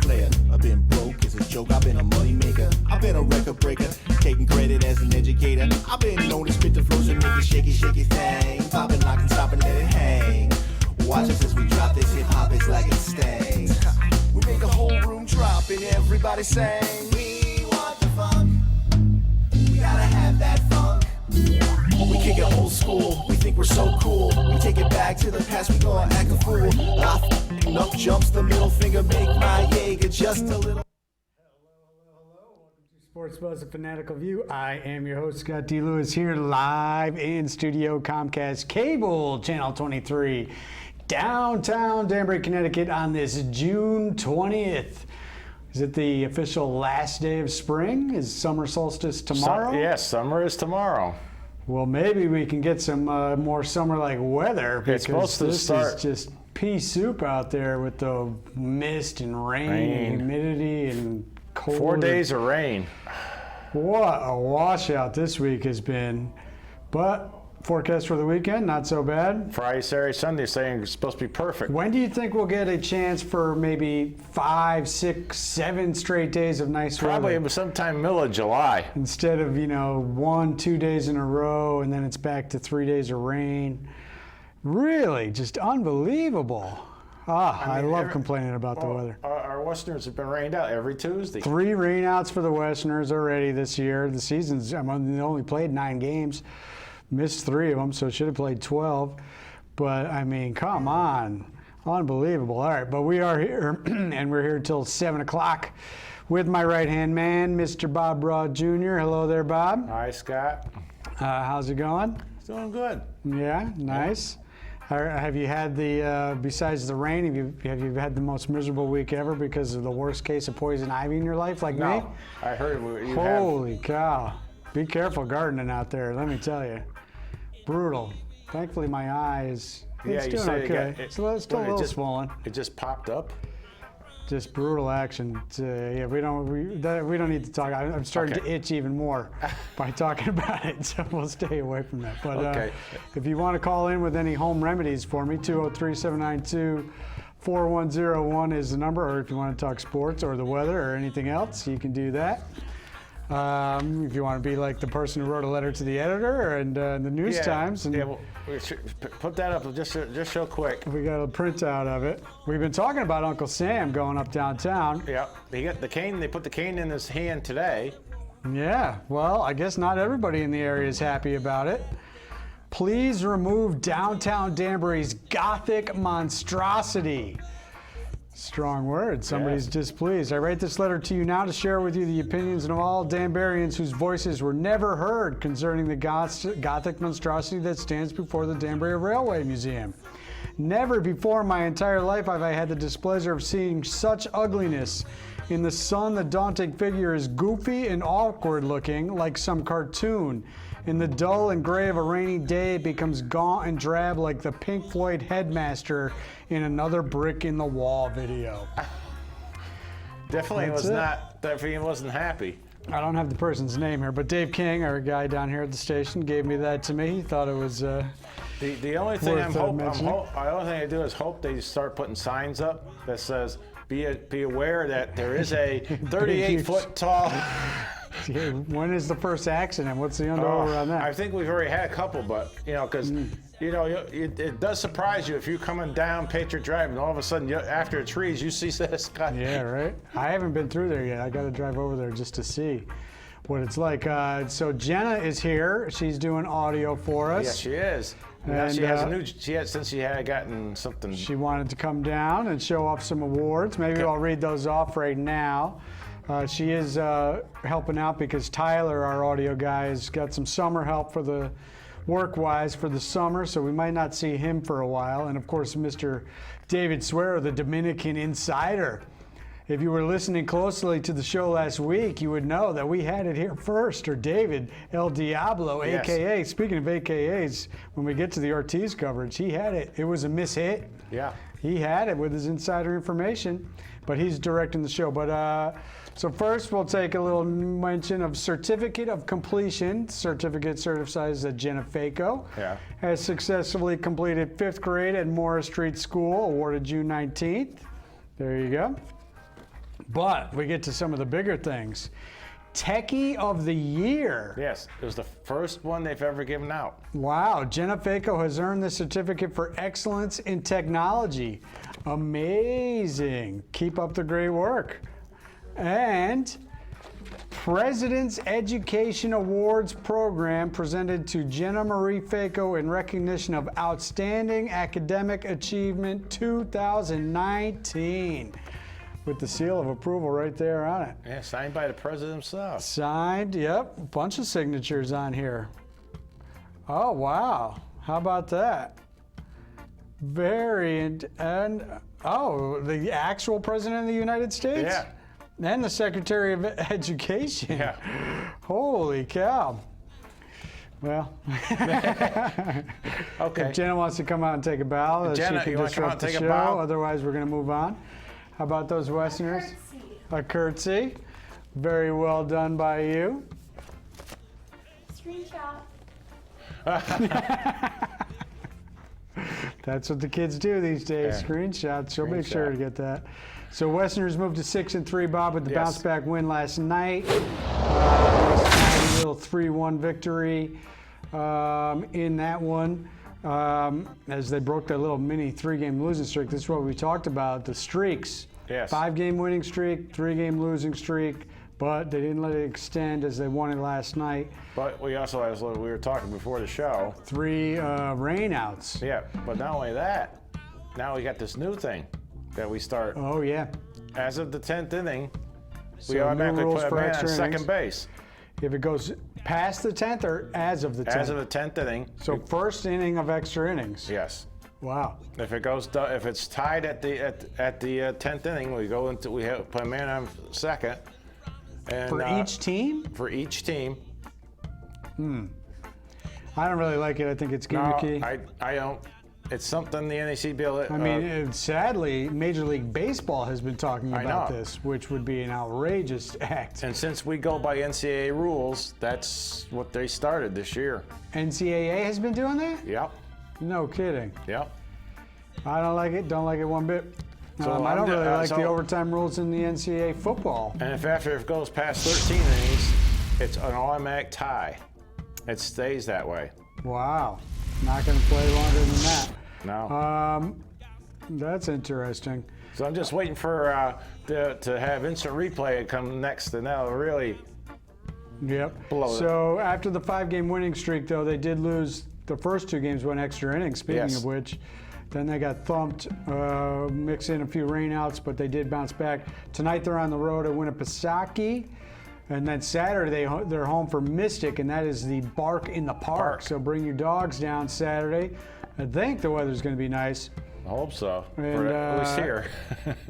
player. I've been broke, it's a joke, I've been a money maker. I've been a record breaker, taking credit as an educator. I've been known to spit the flows and make it shaky, shaky thing. Popping, locking, stopping, let it hang. Watch us as we drop this hip hop, it's like it stings. We make the whole room drop and everybody sing. We want the funk, we gotta have that funk. We kick it old school, we think we're so cool. We take it back to the past, we gon' act a fool. I up jumps the middle finger, make my Jaeger just a little. Hello. Welcome to Sports Buzz, a Fanatical View. I am your host, Scott D. Lewis, here live in studio, Comcast Cable, Channel 23, downtown Danbury, Connecticut, on this June 20th. Is it the official last day of spring? Is summer solstice tomorrow? Yes, summer is tomorrow. Well, maybe we can get some more summer-like weather, because It's supposed to this start. is just pea soup out there with the mist and rain. And humidity and cold. 4 days of rain. What a washout this week has been. But forecast for the weekend, not so bad. Friday, Saturday, Sunday saying it's supposed to be perfect. When do you think we'll get a chance for maybe 5, 6, 7 straight days of nice Probably weather? sometime middle of July. Instead of, 1, 2 days in a row, and then it's back to 3 days of rain. Really, just unbelievable. I love complaining about the weather. Our Westerners have been rained out every Tuesday. 3 rainouts for the Westerners already this year. The season's, they only played 9 games. Missed 3 of them, so should have played 12. But, come on. Unbelievable. All right, but we are here, and we're here until 7 o'clock with my right-hand man, Mr. Bob Broad Jr. Hello there, Bob. Hi, Scott. How's it going? It's doing good. Yeah, nice. Have you had besides the rain, have you had the most miserable week ever because of the worst case of poison ivy in your life, like me? No, I heard you Holy cow. Be careful gardening out there, let me tell you. Brutal. Thankfully, my eye is it's doing okay. It's still a little swollen. It just popped up? Just brutal action. We don't need to talk. I'm starting to itch even more by talking about it, so we'll stay away from that. But if you want to call in with any home remedies for me, 203-792-4101 is the number, or if you want to talk sports or the weather or anything else, you can do that. If you want to be like the person who wrote a letter to the editor and the News Times. We should put that up just real quick. We got a printout of it. We've been talking about Uncle Sam going up downtown. Yeah, he got the cane. They put the cane in his hand today. Yeah, well, I guess not everybody in the area is happy about it. Please remove downtown Danbury's Gothic monstrosity. Strong word. Somebody's displeased. I write this letter to you now to share with you the opinions of all Danburyans whose voices were never heard concerning the Gothic monstrosity that stands before the Danbury Railway Museum. Never before in my entire life have I had the displeasure of seeing such ugliness. In the sun, the daunting figure is goofy and awkward looking, like some cartoon. In the dull and gray of a rainy day, it becomes gaunt and drab like the Pink Floyd headmaster in Another Brick in the Wall video. Definitely wasn't happy. I don't have the person's name here, but Dave King, our guy down here at the station, gave me that to me. He thought it was the only thing the only thing I do is hope they start putting signs up that says, be aware that there is a 38-foot tall... When is the first accident? What's the under-over on that? I think we've already had a couple, but, because, it does surprise you if you're coming down Patriot Drive and all of a sudden, after the trees, you see this guy. Yeah, right? I haven't been through there yet. I got to drive over there just to see what it's like. So Jenna is here. She's doing audio for us. Yes, she is. Now she has since she had gotten something. She wanted to come down and show off some awards. Maybe I'll read those off right now. She is helping out because Tyler, our audio guy, has got some summer help for the work-wise for the summer, so we might not see him for a while. And of course, Mr. David Swearer, the Dominican insider. If you were listening closely to the show last week, you would know that we had it here first, or David El Diablo, AKA. Speaking of AKAs, when we get to the Ortiz coverage, he had it. It was a mishit. Yeah. He had it with his insider information, but he's directing the show. But so first, we'll take a little mention of Certificate of Completion. Certificate certifies that Jenna Faco has successfully completed 5th grade at Morris Street School, awarded June 19th. There you go. But we get to some of the bigger things. Techie of the Year. Yes, it was the first one they've ever given out. Wow, Jenna Faco has earned the certificate for excellence in technology. Amazing. Keep up the great work. And President's Education Awards Program presented to Jenna Marie Faco in recognition of Outstanding Academic Achievement 2019. With the seal of approval right there on it. Yeah, signed by the president himself. Signed, yep, a bunch of signatures on here. Oh, wow. How about that? The actual president of the United States? Yeah. And the Secretary of Education. Yeah. Holy cow. Well, okay. If Jenna wants to come out and take a bow, Jenna, she you can want to come out disrupt and the take a show. bow? Otherwise, we're going to move on. How about those Westerners? A curtsy. Very well done by you. Screenshot. That's what the kids do these days. Yeah. Screenshots. She'll make sure to get that. So Westerners moved to 6-3, Bob, with the bounce back win last night. A little 3-1 victory in that one. As they broke their little mini 3-game losing streak. This is what we talked about, the streaks. Yes. 5-game winning streak, 3-game losing streak, but they didn't let it extend as they won it last night. But we also, as we were talking before the show. 3 rainouts. Yeah, but not only that, now we got this new thing that we start. Oh, yeah. As of the 10th inning, we So automatically new rules put a for man on extra second innings. base. If it goes past the 10th or as of the 10th? As of the 10th inning. So first inning of extra innings. Yes. Wow. If it's tied at the 10th inning, we put a man on second. And, For each team? For each team. I don't really like it. I think it's gimmicky. No, I don't. It's something the NACBL. I mean, sadly, Major League Baseball has been talking about know. this, which would be an outrageous act. And since we go by NCAA rules, that's what they started this year. NCAA has been doing that? Yep. No kidding. Yep. I don't like it. Don't like it one bit. So I don't really like the so- overtime rules in the NCAA football. And if after it goes past 13 innings, it's an automatic tie. It stays that way. Wow. Not going to play longer than that. No. That's interesting. So I'm just waiting for to have instant replay come next, and that'll really. Yep. Blow it. So after the 5-game winning streak, though, they did lose the first 2 games, went extra innings, speaking Yes. of which. Then they got thumped, mix in a few rainouts, but they did bounce back. Tonight they're on the road at Winnipesaukee. And then Saturday they're home for Mystic, and that is the Bark in the Park. So bring your dogs down Saturday. I think the weather's going to be nice. I hope so. And, At least here.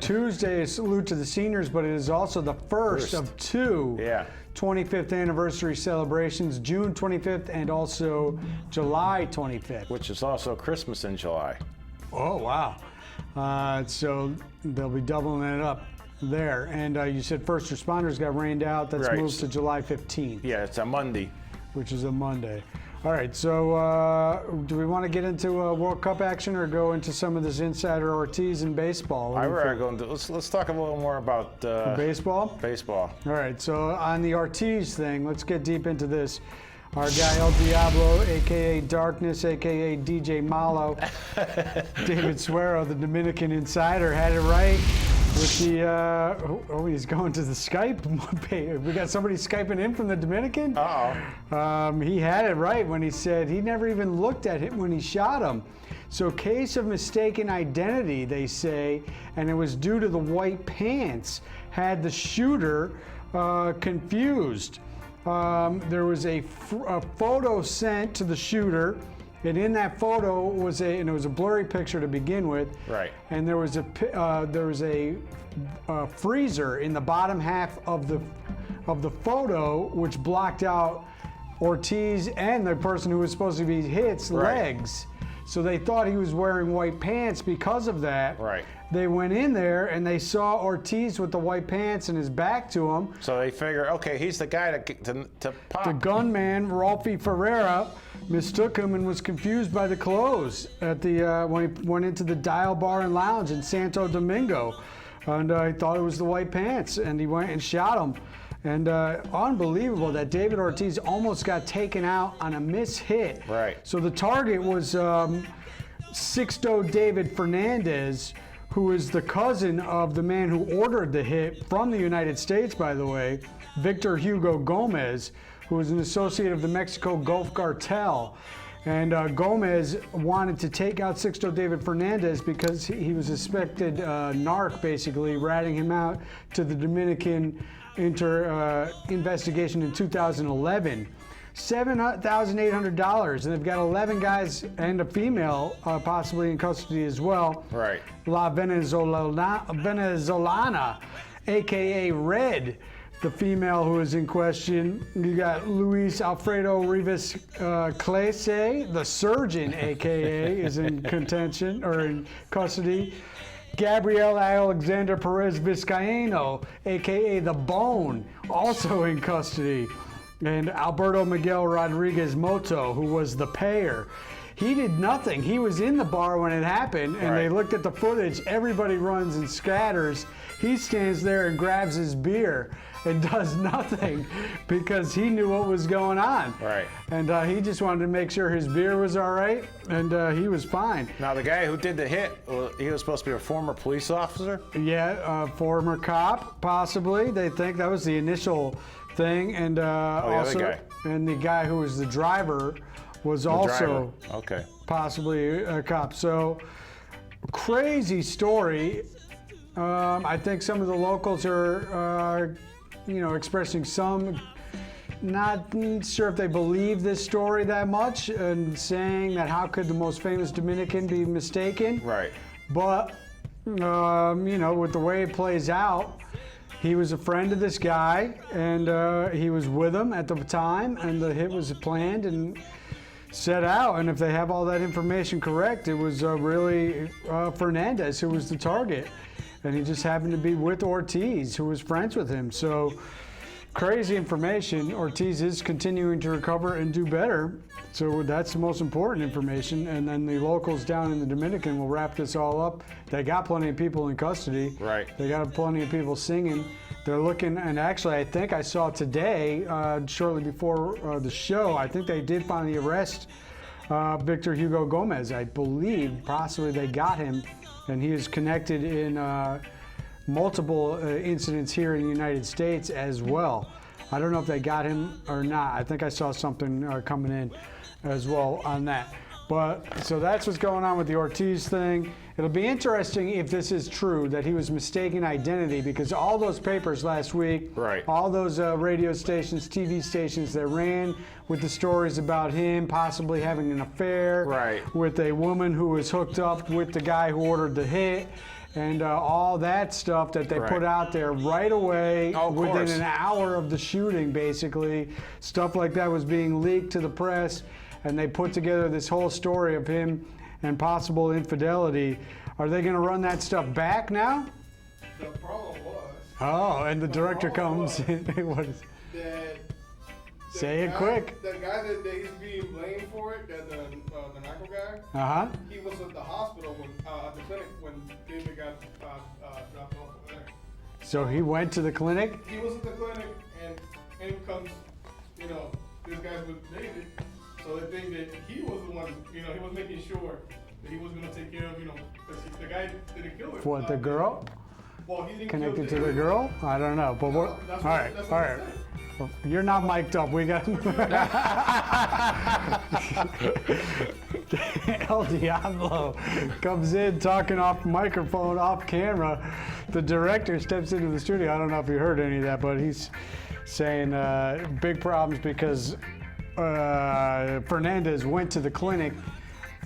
Tuesday is salute to the seniors, but it is also the first of 2 Yeah. 25th anniversary celebrations, June 25th and also July 25th. Which is also Christmas in July. Oh, wow. So they'll be doubling it up there. And you said first responders got rained out. That's Right. moved to July 15th, Yeah, it's a Monday. which is a Monday. All right, so do we want to get into World Cup action or go into some of this insider Ortiz in baseball? What I do you were think? going to let's talk a little more about Baseball? baseball. All right, so on the Ortiz thing, let's get deep into this. Our guy El Diablo, a.k.a. Darkness, a.k.a. DJ Malo, David Suero, the Dominican insider, had it right with the, he's going to the Skype. We got somebody Skyping in from the Dominican? Uh-oh. He had it right when he said he never even looked at him when he shot him. So case of mistaken identity, they say, and it was due to the white pants, had the shooter confused. There was a photo sent to the shooter, and in that photo was and it was a blurry picture to begin with. Right. And there was a freezer in the bottom half of the photo, which blocked out Ortiz and the person who was supposed to be hit's legs. So they thought he was wearing white pants because of that. Right. They went in there and they saw Ortiz with the white pants and his back to him. So they figure, okay, he's the guy to pop. The gunman, Rolfie Ferreira, mistook him and was confused by the clothes at the when he went into the Dial Bar and Lounge in Santo Domingo. and he thought it was the white pants, and he went and shot him. And unbelievable that David Ortiz almost got taken out on a miss-hit. Right. So the target was Sixto David Fernandez, who is the cousin of the man who ordered the hit from the United States, by the way, Victor Hugo Gomez, who is an associate of the Mexico Gulf Cartel. And Gomez wanted to take out Sixto David Fernandez because he was suspected narc, basically, ratting him out to the Dominican investigation in 2011. $7,800, and they've got 11 guys and a female possibly in custody as well. Right. La Venezolana, aka Red, the female who is in question. You got Luis Alfredo Rivas Clase, the surgeon, aka, is in contention or in custody. Gabriel Alexander Perez Vizcaíno, aka the Bone, also in custody. And Alberto Miguel Rodriguez Moto, who was the payer. He did nothing. He was in the bar when it happened, and they looked at the footage. Everybody runs and scatters. He stands there and grabs his beer and does nothing because he knew what was going on. Right. And he just wanted to make sure his beer was all right, and he was fine. Now, the guy who did the hit, he was supposed to be a former police officer? Yeah, former cop, possibly. They think that was the initial thing. And also, guy. And the guy who was the driver was also possibly a cop. So, crazy story. I think some of the locals are expressing some, not sure if they believe this story that much, and saying that how could the most famous Dominican be mistaken? Right. But, with the way it plays out, he was a friend of this guy, and he was with him at the time, and the hit was planned and set out. And if they have all that information correct, it was really Fernandez who was the target. And he just happened to be with Ortiz, who was friends with him. So, crazy information. Ortiz is continuing to recover and do better. So that's the most important information. And then the locals down in the Dominican will wrap this all up. They got plenty of people in custody. Right. They got plenty of people singing. They're looking, and actually I think I saw today, shortly before the show, I think they did finally arrest Victor Hugo Gomez. I believe possibly they got him. And he is connected in multiple incidents here in the United States as well. I don't know if they got him or not. I think I saw something coming in as well on that. But so that's what's going on with the Ortiz thing. It'll be interesting if this is true, that he was mistaken identity, because all those papers last week, all those radio stations, TV stations that ran with the stories about him possibly having an affair with a woman who was hooked up with the guy who ordered the hit, and all that stuff that they put out there right away within an hour of the shooting, basically. Stuff like that was being leaked to the press, and they put together this whole story of him and possible infidelity. Are they going to run that stuff back now? The problem was. Oh, and the director comes in. What is Say it quick. The guy that he's being blamed for it, the narco guy. He was at the hospital at the clinic when David got dropped off over there. So he went to the clinic. He was at the clinic, and in comes, this guy's with David. So they think that he was the one, he was making sure that he was going to take care of, because the guy didn't kill her. What, the girl? Well, he didn't connected to the girl? I don't know, but all right. Well, you're not mic'd up. We got El Diablo comes in talking off microphone, off camera. The director steps into the studio. I don't know if you heard any of that, but he's saying big problems because Fernandez went to the clinic,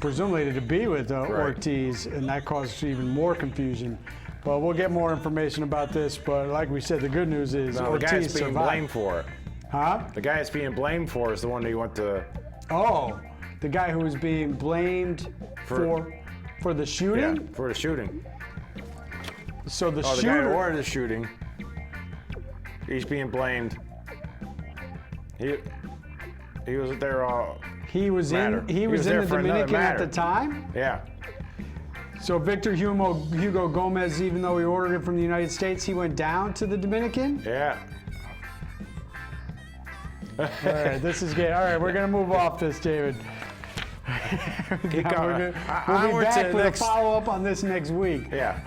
presumably to be with Ortiz, and that caused even more confusion. But we'll get more information about this. But like we said, the good news is Ortiz the guy that's being blamed for it. Huh? The guy that's being blamed for is the one that you went to. Oh, the guy who was being blamed for the shooting? Yeah, for the shooting. So the shooter. The guy who ordered the shooting. He's being blamed. He was there all. He was in the Dominican at the time? Yeah. So Victor Hugo Gomez, even though he ordered it from the United States, he went down to the Dominican. Yeah. All right, this is good. All right, we're going to move off this, David. We'll be back with a follow-up on this next week. Yeah.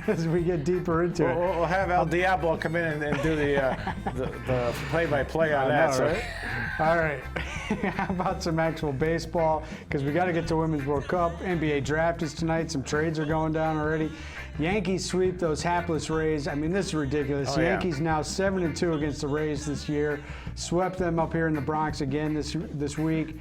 As we get deeper into it. We'll have El Diablo come in and do the play-by-play on that. Right? All right. How about some actual baseball? Because we got to get to Women's World Cup. NBA draft is tonight. Some trades are going down already. Yankees sweep those hapless Rays. I mean, this is ridiculous. Yankees now 7-2 against the Rays this year. Swept them up here in the Bronx again this week.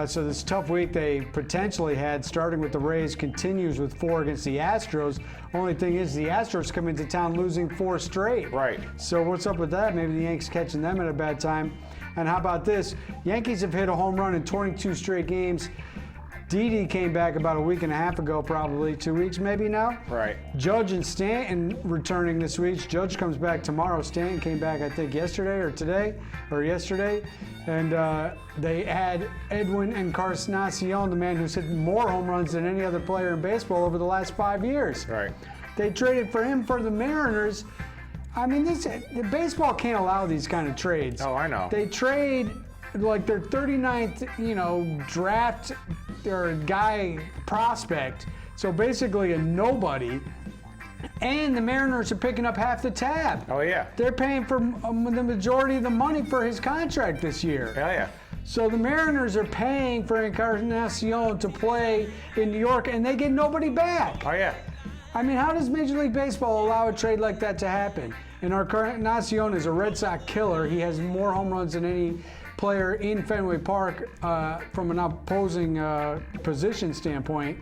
So this tough week they potentially had, starting with the Rays, continues with 4 against the Astros. Only thing is, the Astros come into town losing 4 straight. Right. So what's up with that? Maybe the Yankees catching them at a bad time. And how about this? Yankees have hit a home run in 22 straight games. Didi came back about a week and a half ago, probably 2 weeks maybe now. Right. Judge and Stanton returning this week. Judge comes back tomorrow. Stanton came back, I think, yesterday. And they add Edwin Encarnacion, the man who's hit more home runs than any other player in baseball over the last 5 years. Right. They traded for him for the Mariners. I mean, baseball can't allow these kind of trades. Oh, I know. They trade like their 39th, draft or guy prospect. So basically a nobody. And the Mariners are picking up half the tab. Oh, yeah. They're paying for the majority of the money for his contract this year. Oh, yeah. So the Mariners are paying for Encarnacion to play in New York, and they get nobody back. Oh, yeah. I mean, how does Major League Baseball allow a trade like that to happen? And Encarnacion is a Red Sox killer. He has more home runs than any player in Fenway Park from an opposing position standpoint.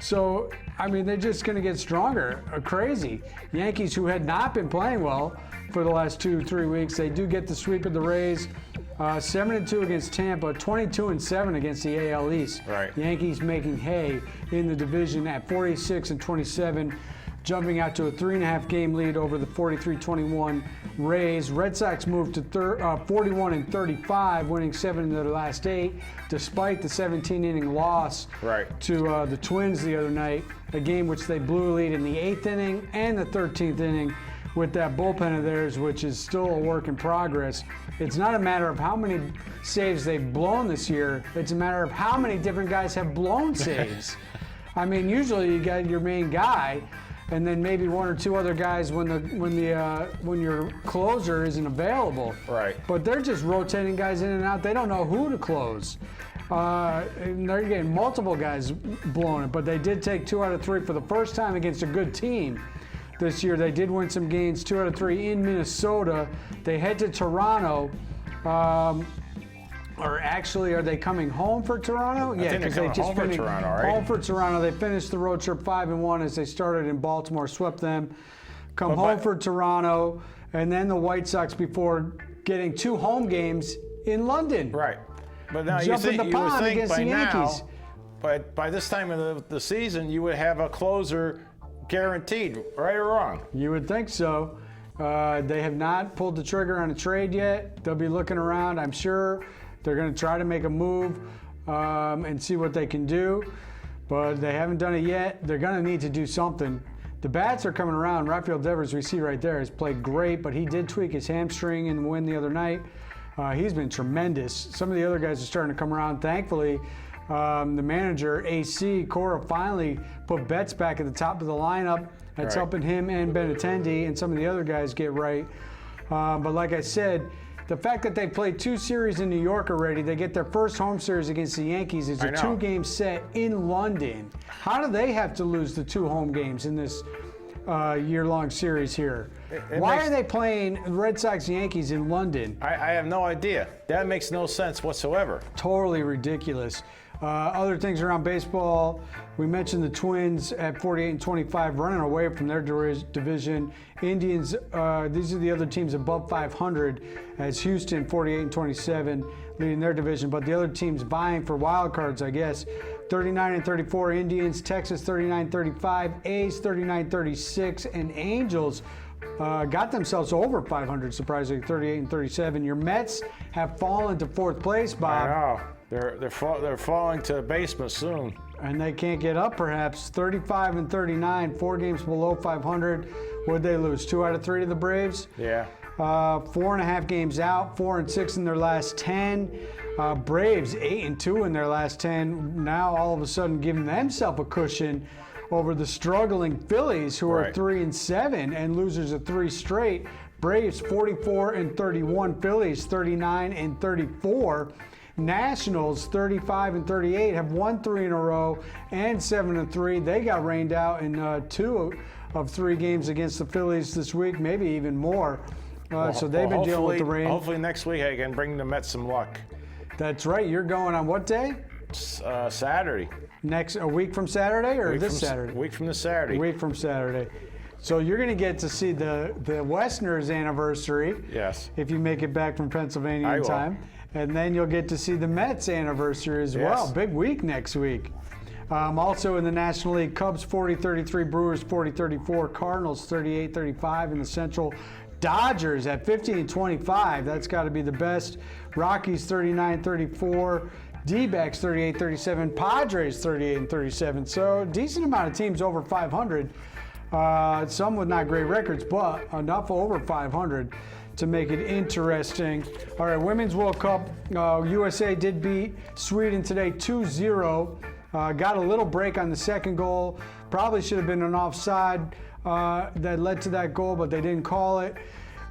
So, I mean, they're just going to get stronger. Crazy. Yankees, who had not been playing well for the last 2-3 weeks, they do get the sweep of the Rays. 7-2 against Tampa, 22-7 against the AL East. Right. Yankees making hay in the division at 46-27, jumping out to a 3.5 game lead over the 43-21 Rays. Red Sox moved to 41-35, winning 7 of their last 8, despite the 17-inning loss to the Twins the other night, a game which they blew a lead in the 8th inning and the 13th inning with that bullpen of theirs, which is still a work in progress. It's not a matter of how many saves they've blown this year. It's a matter of how many different guys have blown saves. I mean, usually you got your main guy, and then maybe 1 or 2 other guys when your closer isn't available. Right. But they're just rotating guys in and out. They don't know who to close. And they're getting multiple guys blowing it, but they did take 2 out of 3 for the first time against a good team this year. They did win some games, 2 out of 3 in Minnesota. They head to Toronto. Or actually, are they coming home for Toronto? Yeah, because they just finished Toronto, right? Home for Toronto. They finished the road trip 5-1 as they started in Baltimore, swept them. Home for Toronto, and then the White Sox before getting 2 home games in London. Right. But now you would think by now, but by this time of the season, you would have a closer guaranteed, right or wrong? You would think so. They have not pulled the trigger on a trade yet. They'll be looking around, I'm sure. They're going to try to make a move and see what they can do, but they haven't done it yet. They're going to need to do something. The bats are coming around. Rafael Devers, we see right there, has played great, but he did tweak his hamstring in the win the other night. He's been tremendous. Some of the other guys are starting to come around. Thankfully, the manager, AC, Cora, finally put Betts back at the top of the lineup. That's helping him and Benintendi and some of the other guys get right. But like I said, the fact that they played 2 series in New York already, they get their first home series against the Yankees. It's a 2-game set in London. How do they have to lose the 2 home games in this year-long series here? Why are they playing Red Sox-Yankees in London? I have no idea. That makes no sense whatsoever. Totally ridiculous. Other things around baseball, we mentioned the Twins at 48-25 running away from their division. Indians, these are the other teams above 500 as Houston 48-27 leading their division, but the other teams vying for wild cards, I guess. 39-34 Indians, Texas 39-35, A's 39-36, and Angels got themselves over 500, surprisingly, 38-37. Your Mets have fallen to 4th place, Bob. I know. They're falling to the basement soon. and they can't get up perhaps. 35-39, 4 games below 500. What'd they lose? 2 out of 3 to the Braves? Yeah. 4.5 games out, 4-6 in their last 10. Braves 8-2 in their last 10. Now all of a sudden giving themselves a cushion over the struggling Phillies, who are 3-7 and losers of 3 straight. Braves 44-31, Phillies 39-34. Nationals 35-38 have won 3 in a row and 7-3. They got rained out in 2 of 3 games against the Phillies this week, maybe even more. So they've been dealing with the rain. Hopefully next week I can bring the Mets some luck. That's right. You're going on what day? Saturday. A week from Saturday or Saturday? A week from this Saturday. A week from Saturday. So you're going to get to see the Westerners anniversary. Yes. If you make it back from Pennsylvania in time. And then you'll get to see the Mets anniversary as well. Big week next week. Also in the National League, Cubs 40-33, Brewers 40-34, Cardinals 38-35 in the Central. Dodgers at 50-25. That's got to be the best. Rockies 39-34. D-backs 38-37. Padres 38-37. So decent amount of teams over 500. Some with not great records, but enough over 500 to make it interesting. All right, Women's World Cup. USA did beat Sweden today 2-0. Got a little break on the second goal. Probably should have been an offside that led to that goal, but they didn't call it.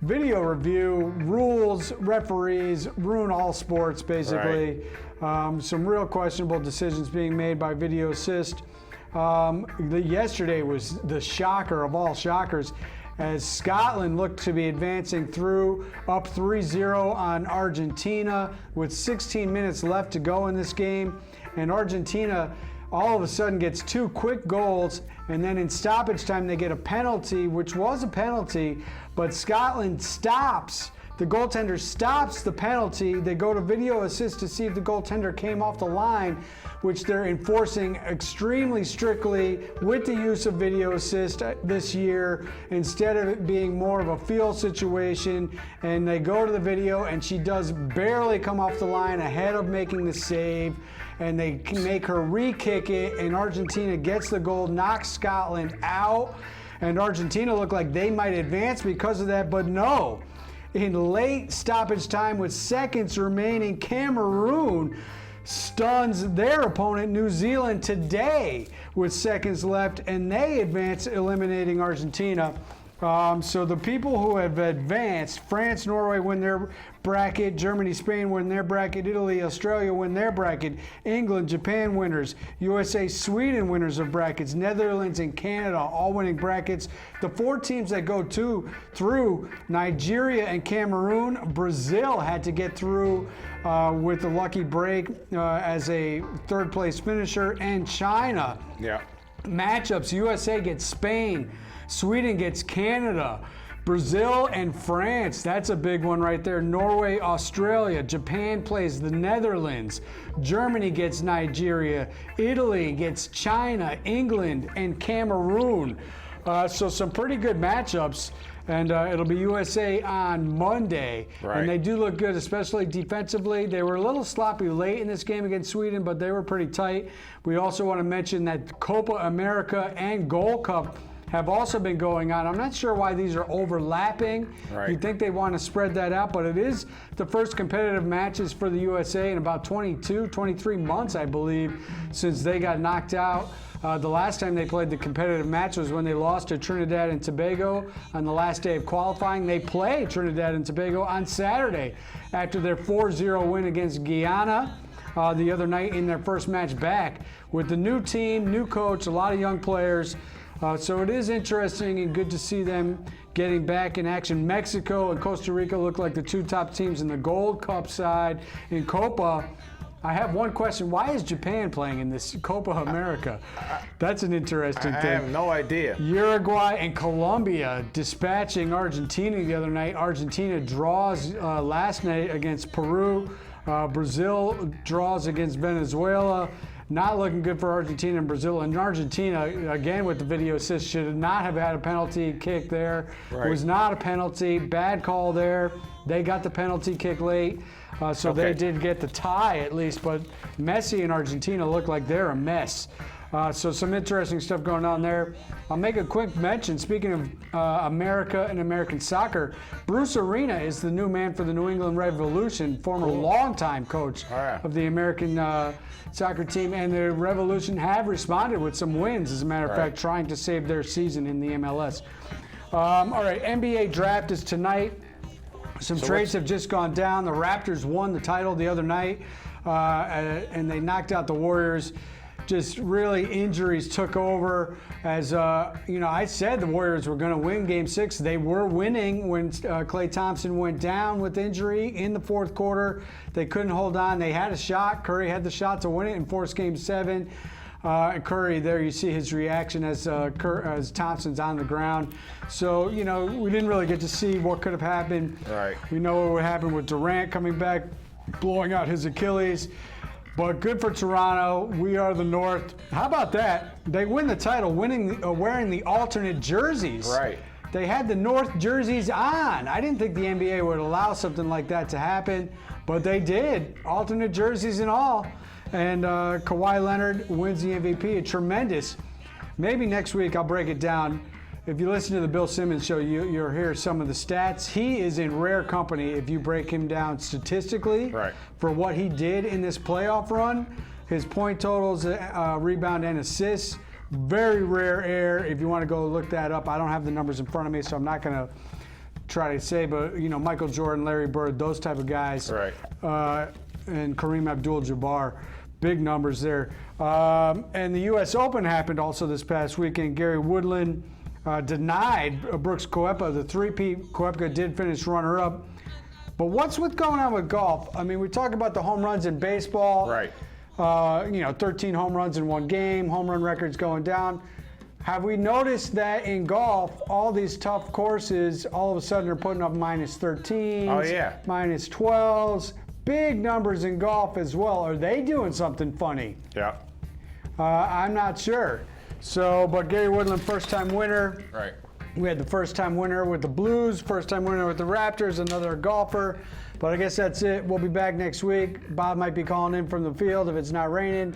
Video review, rules, referees, ruin all sports, basically. Some real questionable decisions being made by video assist. Yesterday was the shocker of all shockers, as Scotland looked to be advancing through, up 3-0 on Argentina with 16 minutes left to go in this game. And Argentina all of a sudden gets 2 quick goals, and then in stoppage time they get a penalty, which was a penalty, but Scotland stops. The goaltender stops the penalty. They go to video assist to see if the goaltender came off the line, which they're enforcing extremely strictly with the use of video assist this year, instead of it being more of a field situation. And they go to the video, and she does barely come off the line ahead of making the save, and they can make her re-kick it, and Argentina gets the goal, knocks Scotland out, and Argentina looked like they might advance because of that, but no. In late stoppage time with seconds remaining, Cameroon stuns their opponent, New Zealand, today with seconds left, and they advance, eliminating Argentina. So the people who have advanced, France, Norway win their bracket, Germany, Spain win their bracket, Italy, Australia win their bracket, England, Japan winners, USA, Sweden winners of brackets, Netherlands and Canada all winning brackets. The 4 teams that go through, Nigeria and Cameroon. Brazil had to get through with a lucky break as a 3rd place finisher, and China. Yeah. Matchups: USA gets Spain, Sweden gets Canada, Brazil and France. That's a big one right there. Norway, Australia. Japan plays the Netherlands. Germany gets Nigeria. Italy gets China, England, and Cameroon. So some pretty good matchups. And it'll be USA on Monday. Right. And they do look good, especially defensively. They were a little sloppy late in this game against Sweden, but they were pretty tight. We also want to mention that Copa America and Gold Cup have also been going on. I'm not sure why these are overlapping. Right. You'd think they want to spread that out, but it is the first competitive matches for the USA in about 23 months, I believe, since they got knocked out. The last time they played the competitive match was when they lost to Trinidad and Tobago on the last day of qualifying. They play Trinidad and Tobago on Saturday after their 4-0 win against Guyana the other night in their first match back. With the new team, new coach, a lot of young players. So it is interesting and good to see them getting back in action. Mexico and Costa Rica look like the 2 top teams in the Gold Cup side. In Copa, I have one question. Why is Japan playing in this Copa America? That's an interesting thing. I have no idea. Uruguay and Colombia dispatching Argentina the other night. Argentina draws last night against Peru. Brazil draws against Venezuela. Not looking good for Argentina and Brazil. And Argentina, again with the video assist, should not have had a penalty kick there. It was not a penalty. Bad call there. They got the penalty kick late. So they did get the tie at least. But Messi and Argentina look like they're a mess. So some interesting stuff going on there. I'll make a quick mention. Speaking of America and American soccer, Bruce Arena is the new man for the New England Revolution, former longtime coach of the American soccer team. And the Revolution have responded with some wins, as a matter of fact, trying to save their season in the MLS. All right, NBA draft is tonight. Some trades have just gone down. The Raptors won the title the other night, and they knocked out the Warriors. Just really injuries took over. As I said the Warriors were going to win Game 6. They were winning when Klay Thompson went down with injury in the fourth quarter. They couldn't hold on. They had a shot. Curry had the shot to win it and force Game 7. Curry, there you see his reaction as Thompson's on the ground. So, we didn't really get to see what could have happened. Right. We know what would happen with Durant coming back, blowing out his Achilles. But good for Toronto. We are the North. How about that? They win the title wearing the alternate jerseys. Right. They had the North jerseys on. I didn't think the NBA would allow something like that to happen, but they did. Alternate jerseys and all. And Kawhi Leonard wins the MVP. A tremendous. Maybe next week I'll break it down. If you listen to the Bill Simmons show, you'll hear some of the stats. He is in rare company if you break him down statistically for what he did in this playoff run. His point totals, rebound, and assists. Very rare air. If you want to go look that up, I don't have the numbers in front of me, so I'm not going to try to say, but Michael Jordan, Larry Bird, those type of guys. Right. And Kareem Abdul-Jabbar. Big numbers there. And the U.S. Open happened also this past weekend. Gary Woodland denied Brooks Koepka. The three-peat Koepka did finish runner-up. But what's going on with golf? I mean, we talk about the home runs in baseball. Right. 13 home runs in one game, home run records going down. Have we noticed that in golf, all these tough courses, all of a sudden are putting up minus 13s, minus 12s, big numbers in golf as well. Are they doing something funny? Yeah. I'm not sure. So, but Gary Woodland, first-time winner. Right. We had the first-time winner with the Blues, first-time winner with the Raptors, another golfer. But I guess that's it. We'll be back next week. Bob might be calling in from the field if it's not raining.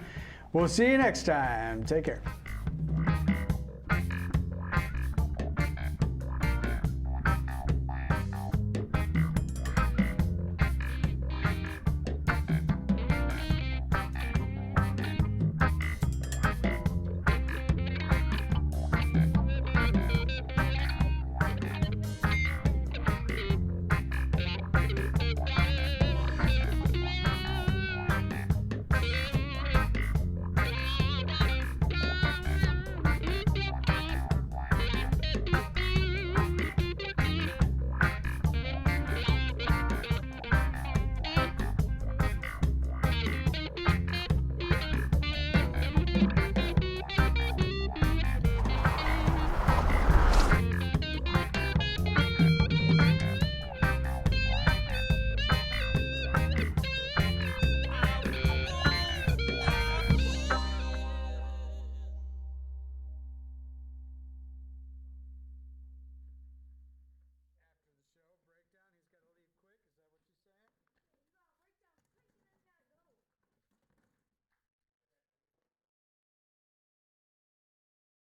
We'll see you next time. Take care.